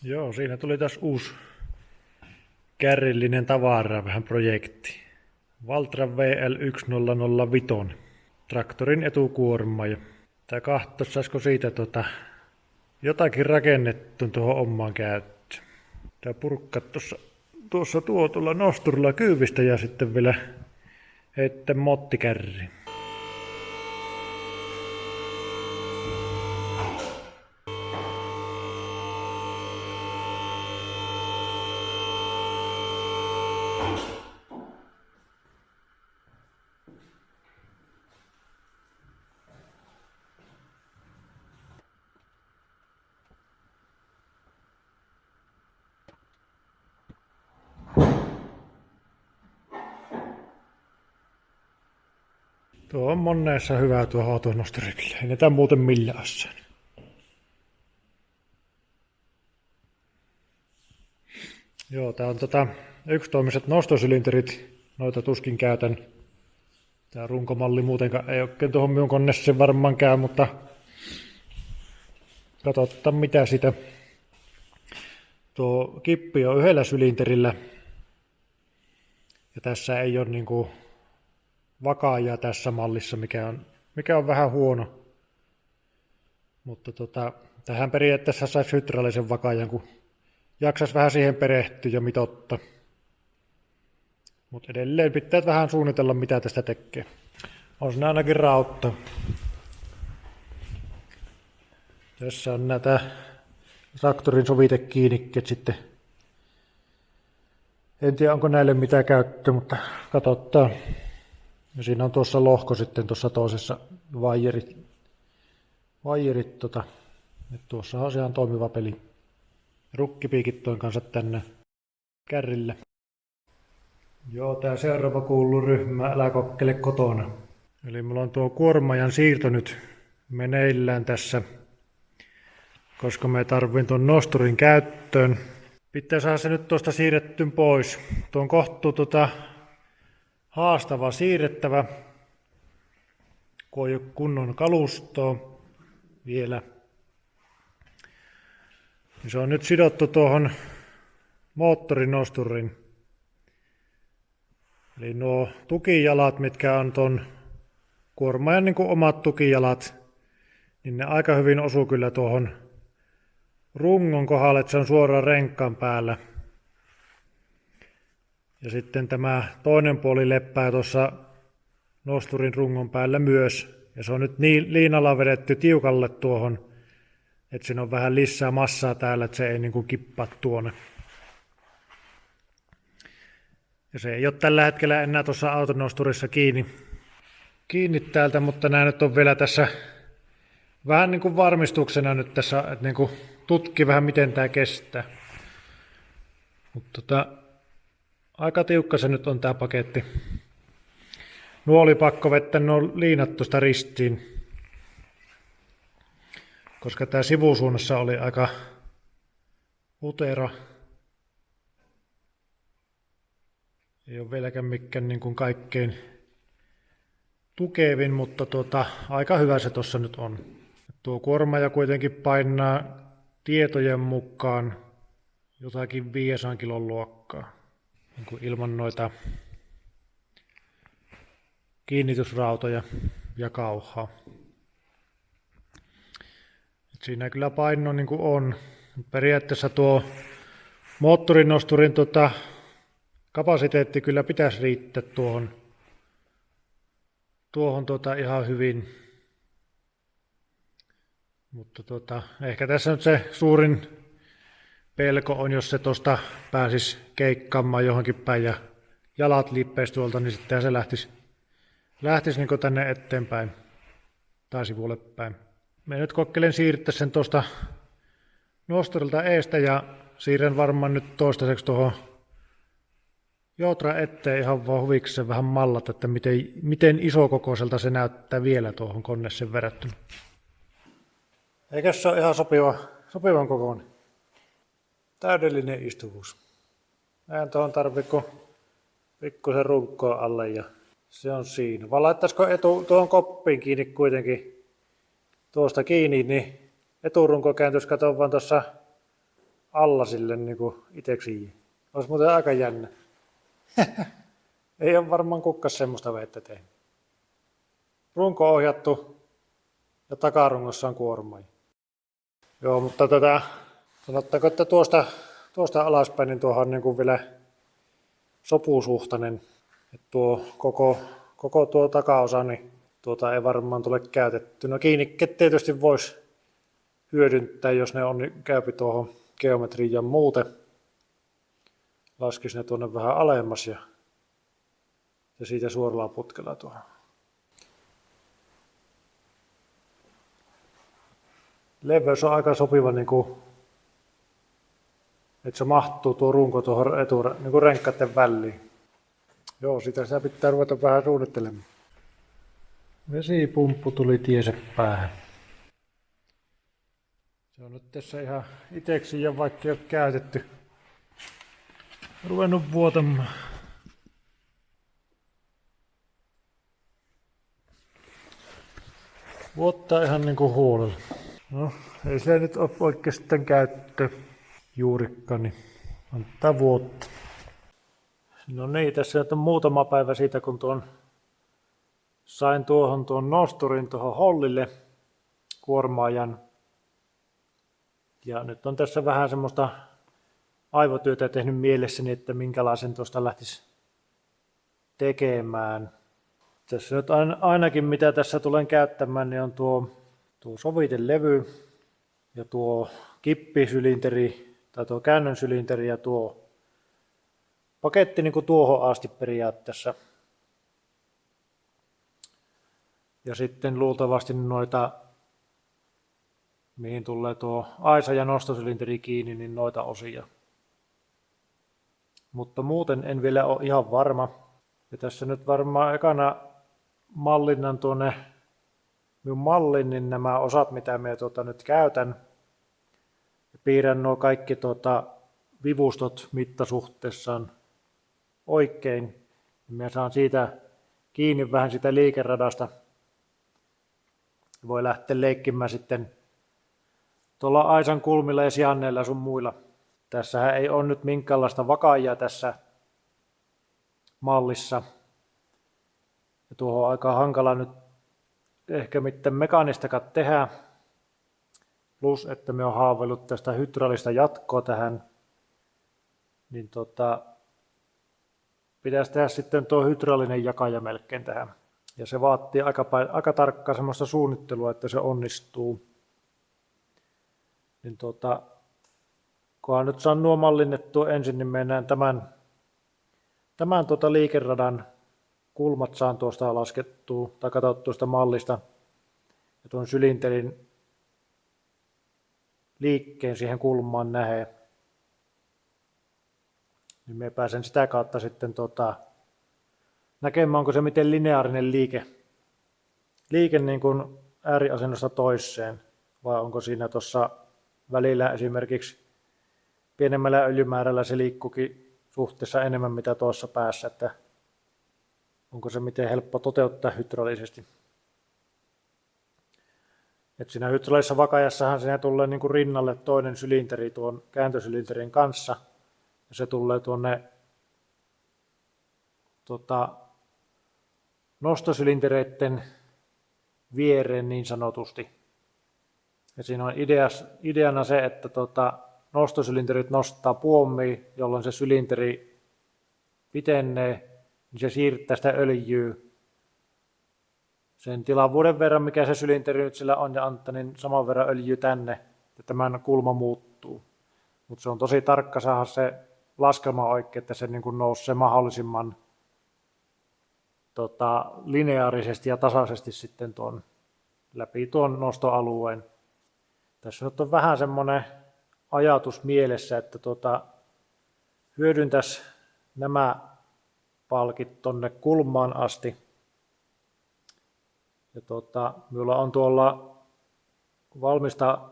Joo, siinä tuli taas uusi kärrillinen tavara vähän projekti. Valtra VL1005. Traktorin etukuorma. Ja tää kahtos, saisiko siitä jotakin rakennettu tuohon omaan käyttöön. Tää purkkaa tuossa tuolla nosturilla kyyvistä ja sitten vielä heittää mottikärriin. Tuo on monneessa hyvä tuo autonostorikille. Ei näitä muuten millään assaan. Joo, tää on yksitoimiset nostosylinterit. Noita tuskin käytän. Tää runkomalli muutenkaan ei oikein tuohon minun koneeseen varmaan käy, mutta katsotaan mitä sitä. Tuo kippi on yhdellä sylinterillä. Ja tässä ei ole niinku vakaajaa tässä mallissa, mikä on vähän huono. Mutta tähän periaatteessa saisi hydraulisen vakaajan, kun jaksaisi vähän siihen perehtyä ja mitotta. Mutta edelleen pitää vähän suunnitella, mitä tästä tekee. On siinä ainakin rautta. Tässä on näitä traktorin sovitekiinnikkeet sitten. En tiedä, onko näille mitään käyttöä, mutta katsotaan. Ja siinä on tuossa lohko sitten tuossa toisessa vaijerit. Tuossa on ihan toimiva peli. Rukkipiikit toin kanssa tänne kärrille. Joo, tää seuraava kuuluu ryhmä Älä kokeile kotona. Eli mulla on tuo kuormajan siirto nyt meneillään tässä, koska me tarvin tuon nosturin käyttöön. Pitää saada se nyt tuosta siirretty pois. Tuo on kohtuu haastava siirrettävä, kun ei ole kunnon kalustoa vielä. Se on nyt sidottu tuohon moottorinosturin. Eli nuo tukijalat, mitkä on tuon kuormaajan niin kuin omat tukijalat, niin ne aika hyvin osuu kyllä tuohon rungon kohdalle, että se on suoraan renkaan päällä. Ja sitten tämä toinen puoli leppää tuossa nosturin rungon päällä myös. Ja se on nyt liinalla vedetty tiukalle tuohon, että siinä on vähän lisää massaa täällä, että se ei niin kuin kippaa tuonne. Ja se ei ole tällä hetkellä enää tuossa autonosturissa kiinni täältä, mutta nämä nyt on vielä tässä vähän niin kuin varmistuksena nyt tässä, että niin kuin tutki vähän miten tämä kestää. Mutta aika tiukka se nyt on tämä paketti. Nuo oli pakko vetää nuo liinat tuosta ristiin, koska tämä sivusuunnassa oli aika utera. Ei ole vieläkään mikään niin kuin kaikkein tukevin, mutta aika hyvä se tuossa nyt on. Tuo kuormaaja kuitenkin painaa tietojen mukaan jotakin 500 kilon luokkaa, niin kuin ilman noita kiinnitysrautoja ja kauhaa. Et siinä kyllä paino niin kuin on. Periaatteessa tuo moottorinosturin kapasiteetti kyllä pitäisi riittää tuohon ihan hyvin. Mutta ehkä tässä nyt se suurin pelko on, jos se tuosta pääsisi keikkaamaan johonkin päin ja jalat liippeisi tuolta, niin sitten se lähtisi niin tänne eteenpäin tai sivulle päin. Me nyt kokkelen siirtää sen tuosta nosturilta eestä ja siirrän varmaan nyt toistaiseksi tuohon Joutra eteen ihan vaan huvikseen vähän mallata, että miten isokokoiselta se näyttää vielä tuohon koneeseen verrattuna. Eikä se ole ihan sopivan kokoinen. Täydellinen istuvuus. Eihän tuohon tarvitse pikkusen runkkoa alle ja se on siinä. Vai laittaisiko tuohon koppiin kiinni kuitenkin tuosta kiinni, niin eturunko kääntyisi, kato vaan tuossa alla sille niinku iteksi. Olisi muuten aika jännä. Ei ole varmaan kukkas semmoista vettä tehnyt. Runko ohjattu ja takarungossa on kuorma. Joo, mutta sanottaako, että tuosta alaspäin niin tuohon on niin kuin vielä sopusuhtainen. Että tuo koko tuo takaosa, niin tuota ei varmaan tule käytetty. No kiinnikkeet tietysti voisi hyödyntää, jos ne on, niin käypi tuohon geometriin ja muuten. Laskisi ne tuonne vähän alemmas ja siitä suoralla putkella tuohon. Leveys on aika sopiva, niin kuin, että se mahtuu tuo runko tuohon niin renkkaiden väliin. Joo, sitä pitää ruveta vähän suunnittelemaan. Vesipumppu tuli tiensä päähän. Se on nyt tässä ihan iteksi ja vaikka ei ole käytetty. Ruvennut vuotamaan. Vuottaa ihan niinku huolella. No, ei se nyt ole oikeastaan käyttö juurikkaan, niin antaa vuotta. No niin, tässä nyt on muutama päivä siitä, kun sain tuon nosturin tuohon hollille kuormaajan. Ja nyt on tässä vähän semmoista aivotyötä tehnyt mielessäni, että minkälaisen tuosta lähtisi tekemään. Tässä nyt ainakin mitä tässä tulen käyttämään, niin on tuo sovitelevy ja tuo kippisylinteri tai tuo käännönsylinteri ja tuo paketti niin kuin tuohon asti periaatteessa. Ja sitten luultavasti noita, mihin tulee tuo aisa ja nostosylinteri kiinni, niin noita osia. Mutta muuten en vielä ole ihan varma. Ja tässä nyt varmaan ekana mallinnan tuonne minun mallin, niin nämä osat, mitä minä nyt käytän. Ja piirrän nuo kaikki vivustot mittasuhteessaan oikein. Ja minä saan siitä kiinni vähän sitä liikeradasta. Voi lähteä leikkimään sitten tuolla aisan kulmilla ja sijanneilla sun muilla. Tässähän ei ole nyt minkäänlaista vakaajaa tässä mallissa. Ja tuohon on aika hankala nyt ehkä miten mekaanistakaan tehdä. Plus, että me on haaveillut tästä hydraulista jatkoa tähän. Niin pitäisi tehdä sitten tuo hydraulinen jakaja melkein tähän. Ja se vaatii aika tarkkaa semmoista suunnittelua, että se onnistuu. Niin kunhan nyt saan nuo mallinnettua ensin, niin mennään tämän liikeradan kulmat saan tuosta laskettua tai katsottua tuosta mallista. Ja tuon sylinterin liikkeen siihen kulmaan nähden. Niin me pääsen sitä kautta sitten näkemään, onko se miten lineaarinen liike niin kuin ääriasennosta toiseen, vai onko siinä tuossa välillä esimerkiksi pienemmällä öljymäärällä se liikkuukin suhteessa enemmän mitä tuossa päässä, että onko se miten helppo toteuttaa hydraulisesti. Et siinä hydraulisessa vakaajassahan siinä tulee niin kuin rinnalle toinen sylinteri tuon kääntösylinterin kanssa, ja se tulee tuonne nostosylintereiden viereen niin sanotusti. Ja siinä on ideana se, että nostosylinterit nostaa puommia, jolloin se sylinteri pitenee, niin se siirtää sitä öljyä sen tilavuuden verran, mikä se sylinteri nyt sillä on ja antaa, niin saman verran öljyä tänne, ja tämän kulma muuttuu. Mutta se on tosi tarkka saada se laskelma oikein, että se niin kuin nousee mahdollisimman lineaarisesti ja tasaisesti sitten läpi tuon nostoalueen. Tässä nyt on vähän semmoinen ajatus mielessä, että hyödyntäisi nämä palkit tuonne kulmaan asti. Ja minulla on tuolla valmista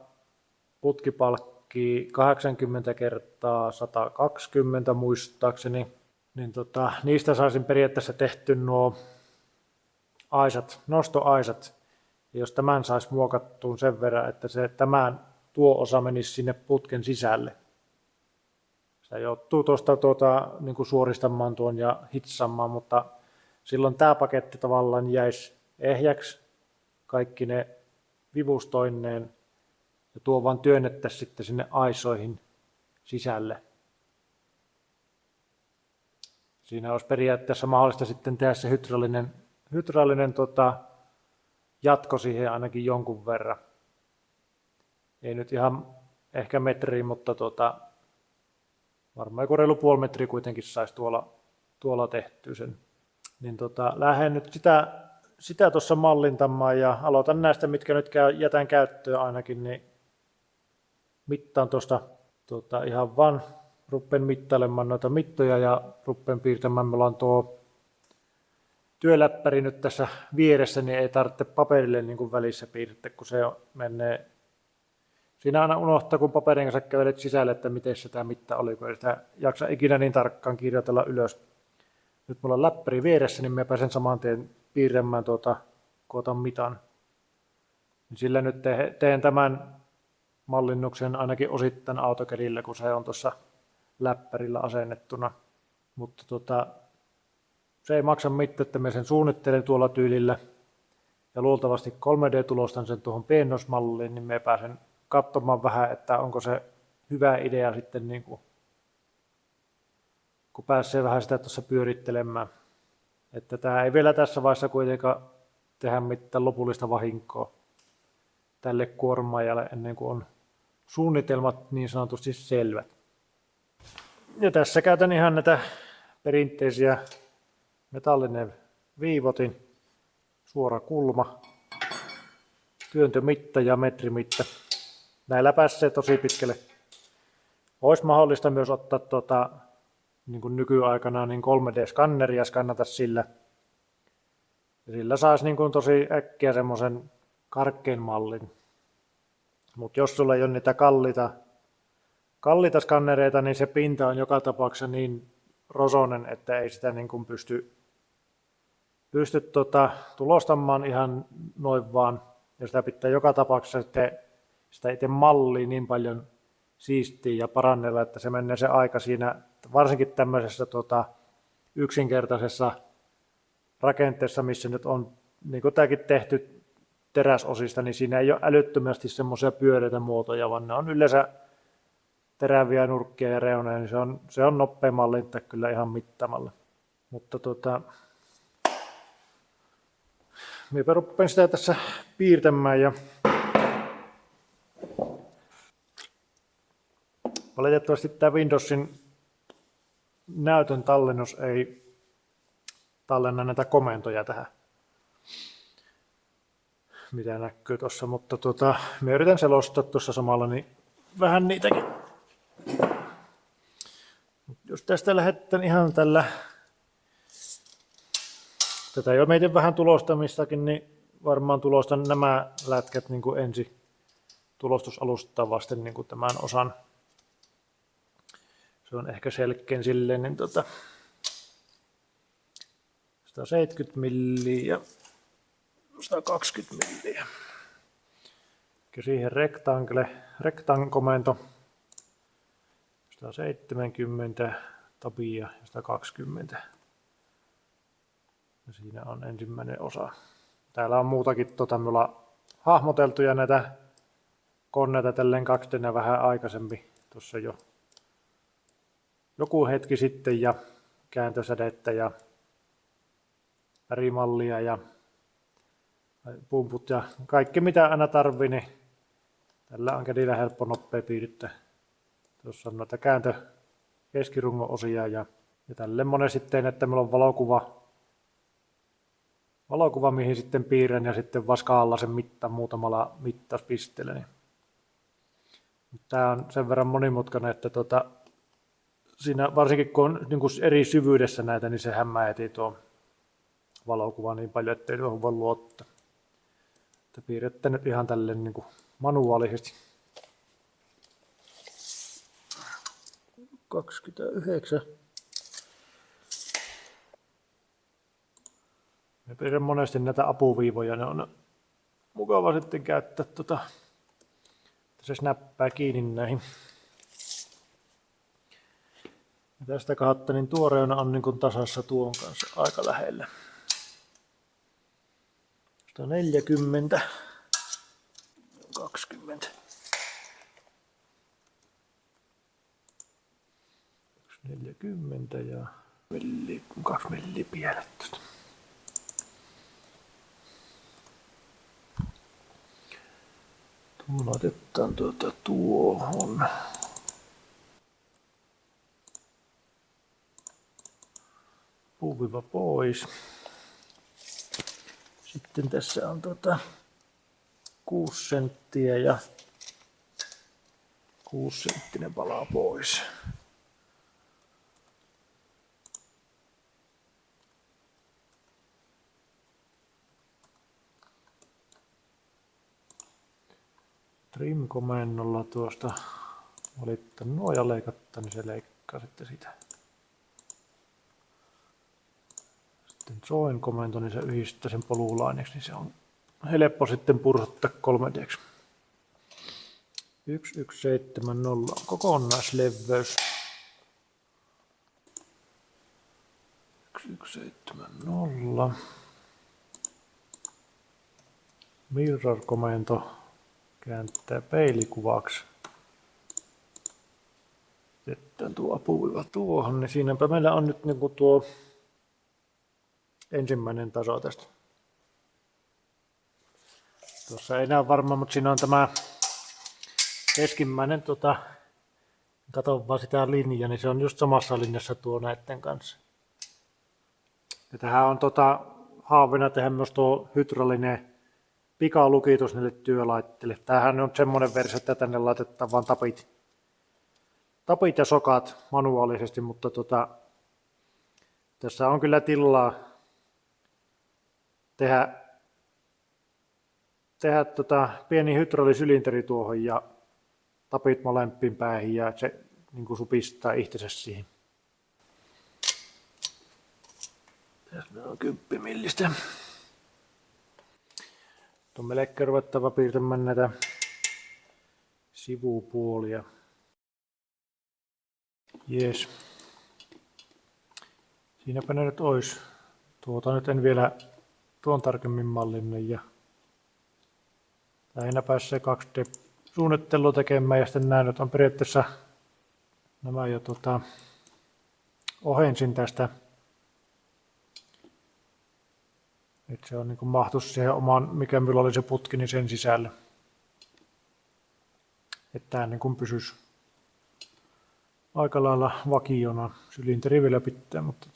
putkipalkkia 80 kertaa 120 muistaakseni. Niin niistä saisin periaatteessa tehty nuo aisat, nostoaisat. Ja jos tämän saisi muokattua sen verran, että tuo osa menisi sinne putken sisälle, Sitä joutuu tuosta niin kuin suoristamaan tuon ja hitsaamaan, mutta silloin tämä paketti tavallaan jäisi ehjäksi kaikki ne vivustoineen ja tuo vaan työnnettäisiin sitten sinne aisoihin sisälle. Siinä olisi periaatteessa mahdollista sitten tehdä se hydraulinen jatko siihen ainakin jonkun verran. Ei nyt ihan ehkä metriin, mutta varmaan joku reilu puoli metriä kuitenkin saisi tuolla tehtyä sen. Niin lähden nyt sitä tuossa mallintamaan ja aloitan näistä, mitkä nyt jätän käyttöön ainakin, niin mittaan tuosta ihan vaan rupean mittailemaan noita mittoja ja rupean piirtämään. Meillä on tuo työläppäri nyt tässä vieressä, niin ei tarvitse paperille niin kuin välissä piirtää, kun se menee. Siinä aina unohtaa, kun paperin kanssa kävelet sisälle, että miten se tämä mitta oli, kun ei sitä jaksa ikinä niin tarkkaan kirjoitella ylös. Nyt mulla on läppäri vieressä, niin mä pääsen saman tien piirtämään kun otan mitan. Sillä nyt teen tämän mallinnuksen ainakin osittain AutoCADilla, kun se on tuossa läppärillä asennettuna. Mutta se ei maksa mitään, että mä sen suunnittelen tuolla tyylillä. Ja luultavasti 3D-tulostan sen tuohon piennosmalliin, niin mä pääsen katsomaan vähän, että onko se hyvä idea sitten, niin kun pääsee vähän sitä tuossa pyörittelemään. Että tämä ei vielä tässä vaiheessa kuitenkaan tehdä mitään lopullista vahinkoa tälle kuormaajalle ennen kuin on suunnitelmat niin sanotusti selvät. Ja tässä käytän ihan näitä perinteisiä metallinen viivotin, suora kulma, työntömitta ja metrimitta. Näillä pääsee tosi pitkälle. Olisi mahdollista myös ottaa niin kuin nykyaikana niin 3D-skanneri ja skannata sillä. Ja sillä saisi niin kuin tosi äkkiä semmoisen karkean mallin. Mutta jos sulla ei ole niitä kalliita skannereita, niin se pinta on joka tapauksessa niin rosoinen, että ei sitä niin kuin pysty tulostamaan ihan noin vaan. Ja sitä pitää joka tapauksessa sitä itse mallia niin paljon siistiä ja parannella, että se menee se aika siinä, varsinkin tämmöisessä yksinkertaisessa rakenteessa, missä nyt on, niin kuin tämäkin tehty teräsosista, niin siinä ei ole älyttömästi semmoisia pyöreitä muotoja, vaan ne on yleensä teräviä nurkkia ja reunoja, niin se on nopea mallintaa kyllä ihan mittamalla. Mutta minä rupean sitä tässä piirtämään ja valitettavasti tämä Windowsin näytön tallennus ei tallenna näitä komentoja tähän, mitä näkyy tuossa, mutta minä yritän selostaa tuossa samalla niin vähän niitäkin. Jos tästä lähdetään ihan tällä, tätä jo mietin vähän tulostamistakin, niin varmaan tulostan nämä lätkät niin kuin ensi tulostusalustaa vasten niin kuin tämän osan. Se on ehkä selkeän silleen, niin 170 milliä ja 120 milliä. Ja siihen rectangle-komento 170 tabia ja 120. Ja siinä on ensimmäinen osa. Täällä on muutakin me ollaan hahmoteltuja näitä koneita tälleen 2D vähän aikaisemmin. Tuossa jo joku hetki sitten ja kääntösädettä ja värimallia ja pumput ja kaikki mitä aina tarvii, niin tällä on kädillä helppo nopea piirtää. Tuossa on noita keskirungon osia ja tälleen monen sitten, että meillä on valokuva mihin sitten piirrän ja sitten vaskaalla sen mittaan muutamalla mittauspisteellä. Niin. Tämä on sen verran monimutkainen, että siinä varsinkin kun on niin kuin eri syvyydessä näitä, niin se hämmää heti tuo valokuva niin paljon, ettei tuohon voi luottaa. Piirrätte nyt ihan tälleen niin kuin manuaalisesti. 29. Me piirrän monesti näitä apuviivoja, ne on mukava sitten käyttää että se snappää kiinni näihin. Tästä kautta niin tuo reuna on niin kuin tasassa tuon kanssa aika lähellä. 140, 20. 40 ja 2 milliä pienet. Tuon otetaan tuohon. Puuviva pois. Sitten tässä on 6 senttiä ja 6 senttinen palaa pois. Trim-komennolla tuosta valittaa nuo ja leikattaa, niin se leikkaa sitten sitä. Sitten join-komento, niin se yhdistää sen polulaineksi, niin se on helppo sitten pursuttaa 3D:ksi. 1170 on kokonaisleveys. 1170. Mirror-komento kääntää peilikuvaksi. Sitten tuo apuviva tuohon, niin siinäpä meillä on nyt niin kuin tuo ensimmäinen taso tästä. Tuossa ei näy varmaan, mutta siinä on tämä keskimmäinen, kato vaan sitä linjaa, niin se on just samassa linjassa tuo näiden kanssa. Ja tähän on haaveena tehdä myös tuo hydraulinen pikalukitus niille työlaitteille. Tämähän on semmoinen versio, että tänne laitetaan vain tapit ja sokat manuaalisesti, mutta tässä on kyllä tilaa tehdä pieni hydraulisylinteri tuohon ja tapit molempiin päihin ja se niin kuin supistaa itsensä siihen. Tässä on 10 millistä. On melkein ruvettava piirtämään näitä sivupuolia. Jees. Siinäpä ne nyt ois. Nyt en vielä tuon tarkemmin mallinnut ja lähinnä pääsee 2D-suunnittelua tekemään ja sitten näin, että on periaatteessa nämä jo ohensin tästä. Että se on niin kuin mahtus siihen omaan, mikä minulla oli se putki, niin sen sisällä. Että tämä niin kuin pysyisi aika lailla vakiona. Sylinteri vielä pitää, mutta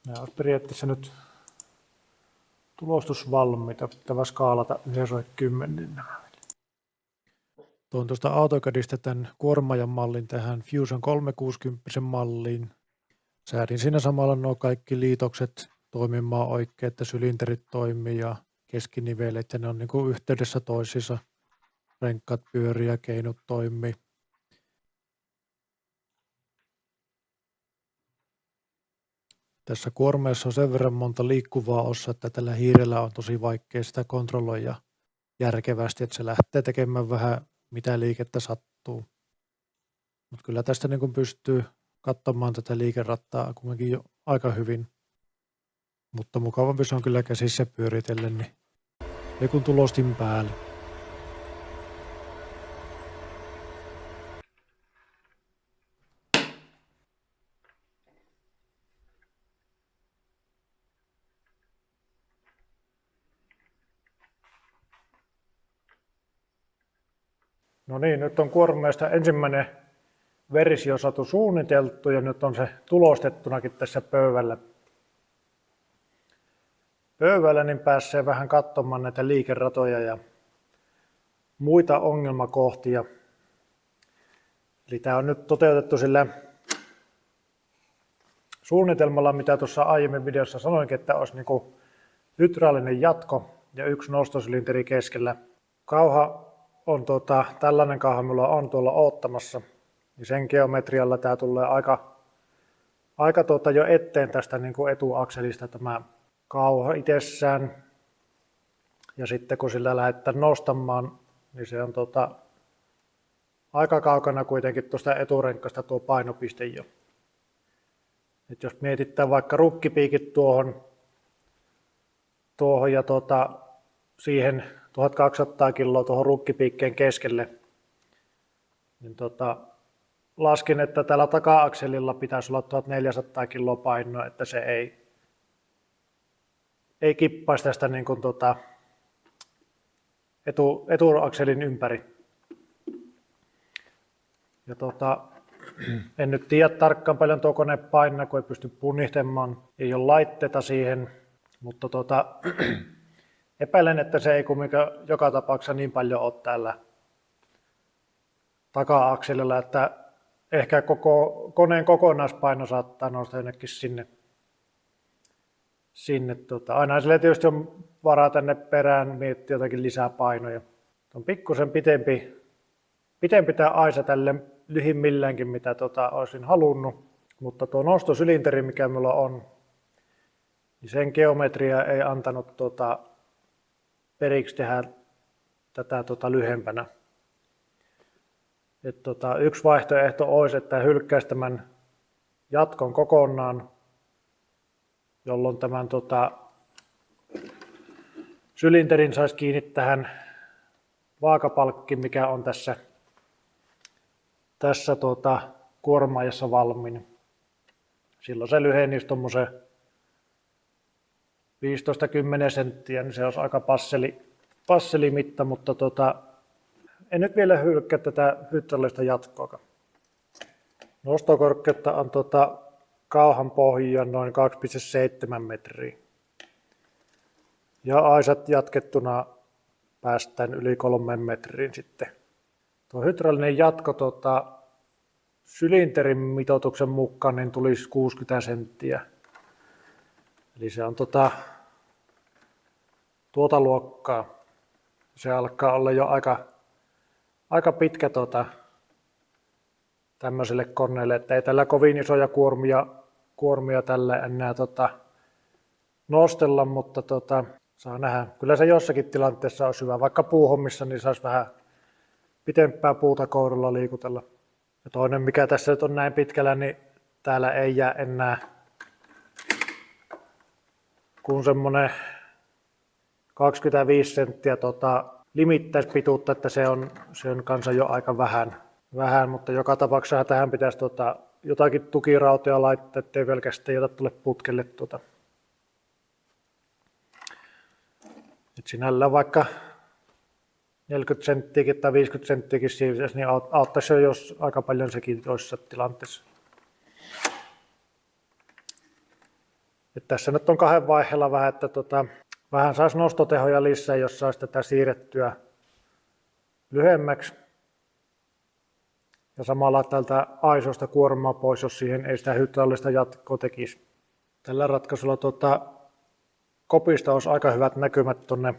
nämä olisi periaatteessa nyt tulostusvalmiita. Pitää skaalata 1/10. Tuon tuosta AutoCADista tämän kuormaajan mallin tähän Fusion 360 malliin. Säädin siinä samalla nuo kaikki liitokset toimimaan oikein, että sylinterit toimii ja keskinivelet ja ne on niin kuin yhteydessä toisiinsa. Renkaat pyörii ja keinut toimii. Tässä kuormeessa on sen verran monta liikkuvaa osaa, että tällä hiirellä on tosi vaikea sitä kontrolloida järkevästi, että se lähtee tekemään vähän mitä liikettä sattuu. Mutta kyllä tästä niin kun pystyy katsomaan tätä liikerattaa kuitenkin jo aika hyvin. Mutta mukavampi se on kyllä käsissä pyöritellä, niin ei kun tulostin päälle. No niin, nyt on kuormeesta ensimmäinen versio saatu suunniteltu ja nyt on se tulostettunakin tässä pöydällä. Pöydällä niin pääsee vähän katsomaan näitä liikeratoja ja muita ongelmakohtia. Eli tämä on nyt toteutettu sillä suunnitelmalla, mitä tuossa aiemmin videossa sanoinkin, että olisi niin kuin hydraulinen jatko ja yksi nostosylinteri keskellä. Kauha on tällainen kauha minulla on tuolla oottamassa. Ja sen geometrialla tämä tulee aika jo eteen tästä niin kuin etuakselista tämä kauha itsessään. Ja sitten kun sillä lähdetään nostamaan, niin se on aika kaukana kuitenkin tuosta eturenkaasta tuo painopiste jo. Et jos mietitään vaikka rukkipiikit tuohon ja siihen 1200 kiloa tuohon rukkipiikkeen keskelle, niin laskin, että tällä taka-akselilla pitäisi olla 1400 kiloa painoa, että se ei kippaisi tästä niin kuin etuakselin ympäri. Ja en nyt tiedä tarkkaan paljon tuo kone painaa, kun ei pysty punnihtamaan, ei ole laitteita siihen, mutta epäilen, että se ei kumminkaan joka tapauksessa niin paljon ole täällä taka-akselilla, että ehkä koko koneen kokonaispaino saattaa nousta jonnekin sinne. Aina sille tietysti on varaa tänne perään miettiä jotakin lisää painoja. On pikkusen pitempi tämä aisa tälle lyhimmilläänkin, mitä olisin halunnut, mutta tuo nostosylinteri, mikä minulla on, niin sen geometria ei antanut periksi tehdä tätä lyhempänä. Yksi vaihtoehto olisi, että hylkkäisi tämän jatkon kokonaan, jolloin tämän sylinterin saisi kiinni tähän vaakapalkkiin, mikä on tässä kuormaajassa valmiina. Silloin se lyhenisi tuommoisen 15-10 senttiä, niin se olisi aika passeli mitta, mutta en nyt vielä hylkkää tätä hydraulista jatkoa. Nostokorkeutta on kauhan pohjia noin 2,7 metriä. Ja aisat jatkettuna päästään yli 3 metriin sitten. Tuo hydraulinen jatko sylinterin mitoituksen mukaan niin tulisi 60 senttiä. Eli se on tuota luokkaa. Se alkaa olla jo aika pitkä tämmöiselle koneelle, että ei tällä kovin isoja kuormia tällä enää nostella, mutta saa nähdä. Kyllä se jossakin tilanteessa olisi hyvä, vaikka puuhommissa, niin saisi vähän pitempää puuta kouralla liikutella. Ja toinen, mikä tässä nyt on näin pitkällä, niin täällä ei jää enää kuin semmoinen 25 senttiä limittäispituutta, että se on kanssa jo aika vähän, mutta joka tapauksessa tähän pitäisi jotakin tukirautoja laittaa, ettei pelkästään jätä tulle putkelle Et sinällään vaikka 40 senttiäkin tai 50 senttiäkin siirtäisi, niin auttaisi jo jos aika paljon sekin toisessa tilanteessa. Et tässä nyt on 2 vaiheella vähän, että vähän saisi nostotehoja lisää, jos saisi tätä siirrettyä lyhyemmäksi. Ja samalla tältä aisoista kuormaa pois, jos siihen ei sitä hydraulista jatkoa tekisi. Tällä ratkaisulla kopista olisi aika hyvät näkymät tuonne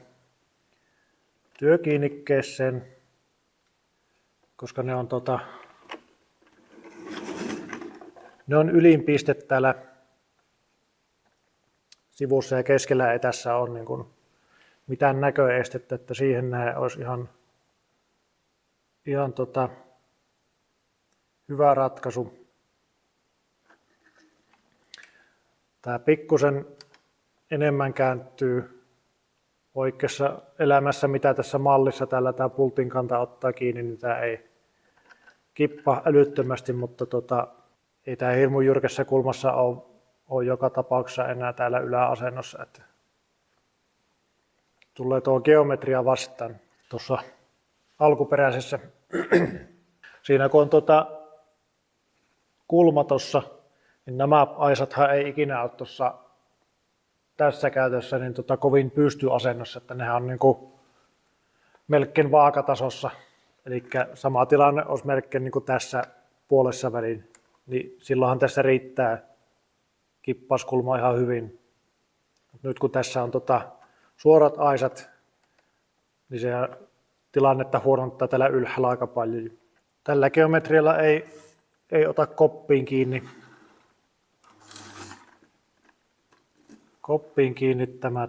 työkiinnikkeeseen, koska ne on ylinpiste täällä sivussa ja keskellä ei tässä ole niin kuin mitään näköestettä, että siihen näin olisi ihan hyvä ratkaisu. Tämä pikkusen enemmän kääntyy oikeassa elämässä, mitä tässä mallissa täällä tämä pultin kanta ottaa kiinni, niin tämä ei kippa älyttömästi, mutta ei tämä hirmu jyrkässä kulmassa ole joka tapauksessa enää täällä yläasennossa. Että tulee tuo geometria vastaan tuossa alkuperäisessä. Siinä kun on kulma tuossa, niin nämä aisathan ei ikinä ole tuossa tässä käytössä niin kovin pystyasennossa, että nehän on niin kuin melkein vaakatasossa. Eli sama tilanne olisi melkein niin kuin tässä puolessa väliin, niin silloinhan tässä riittää kippauskulma ihan hyvin. Nyt kun tässä on suorat aisat, niin se tilannetta huononttaa tällä ylhäällä aika paljon. Tällä geometrialla ei ota koppiin kiinni tämä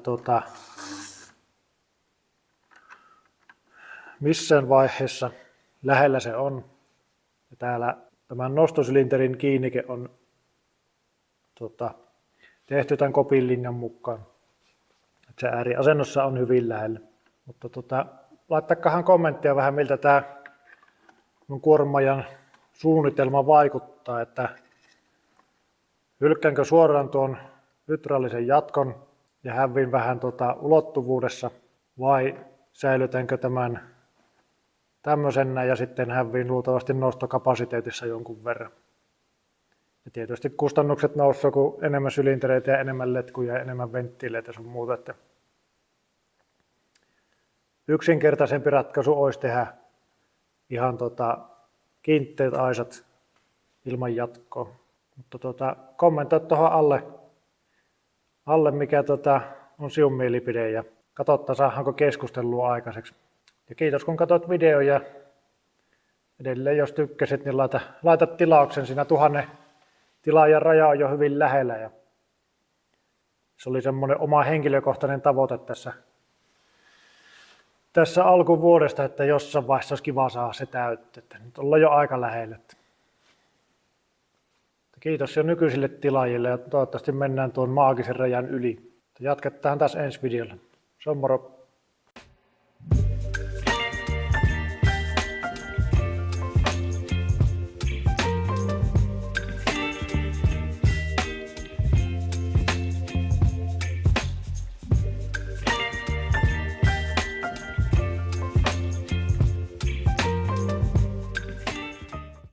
missään vaiheessa. Lähellä se on. Ja täällä tämän nostosylinterin kiinnike on tehty tämän kopin linjan mukaan. Et se ääriasennossa on hyvin lähellä. Mutta laittakahan kommenttia vähän miltä tämä mun kuormajan suunnitelma vaikuttaa, että hylkkäänkö suoraan tuon hydraulisen jatkon ja häviin vähän ulottuvuudessa vai säilytänkö tämän tämmöisenä ja sitten häviin luultavasti nostokapasiteetissa jonkun verran. Ja tietysti kustannukset nousee, kun enemmän sylintereitä ja enemmän letkuja ja enemmän venttiileitä sun muuta. Että yksinkertaisempi ratkaisu olisi tehdä ihan kiinteät aisat ilman jatkoa. Mutta kommentoi tuohon alle mikä on sinun mielipide ja katsotaan saadaanko keskustelua aikaiseksi. Ja kiitos kun katsoit videon ja edelleen jos tykkäsit, niin laita tilauksen. Siinä 1000 tilaajan raja on jo hyvin lähellä. Ja se oli semmoinen oma henkilökohtainen tavoite tässä alkuvuodesta, että jossain vaiheessa olisi kiva saada se täyttä. Nyt ollaan jo aika lähellä. Kiitos jo nykyisille tilaajille ja toivottavasti mennään tuon maagisen rajan yli. Jatketaan taas ensi videolla. Se on moro!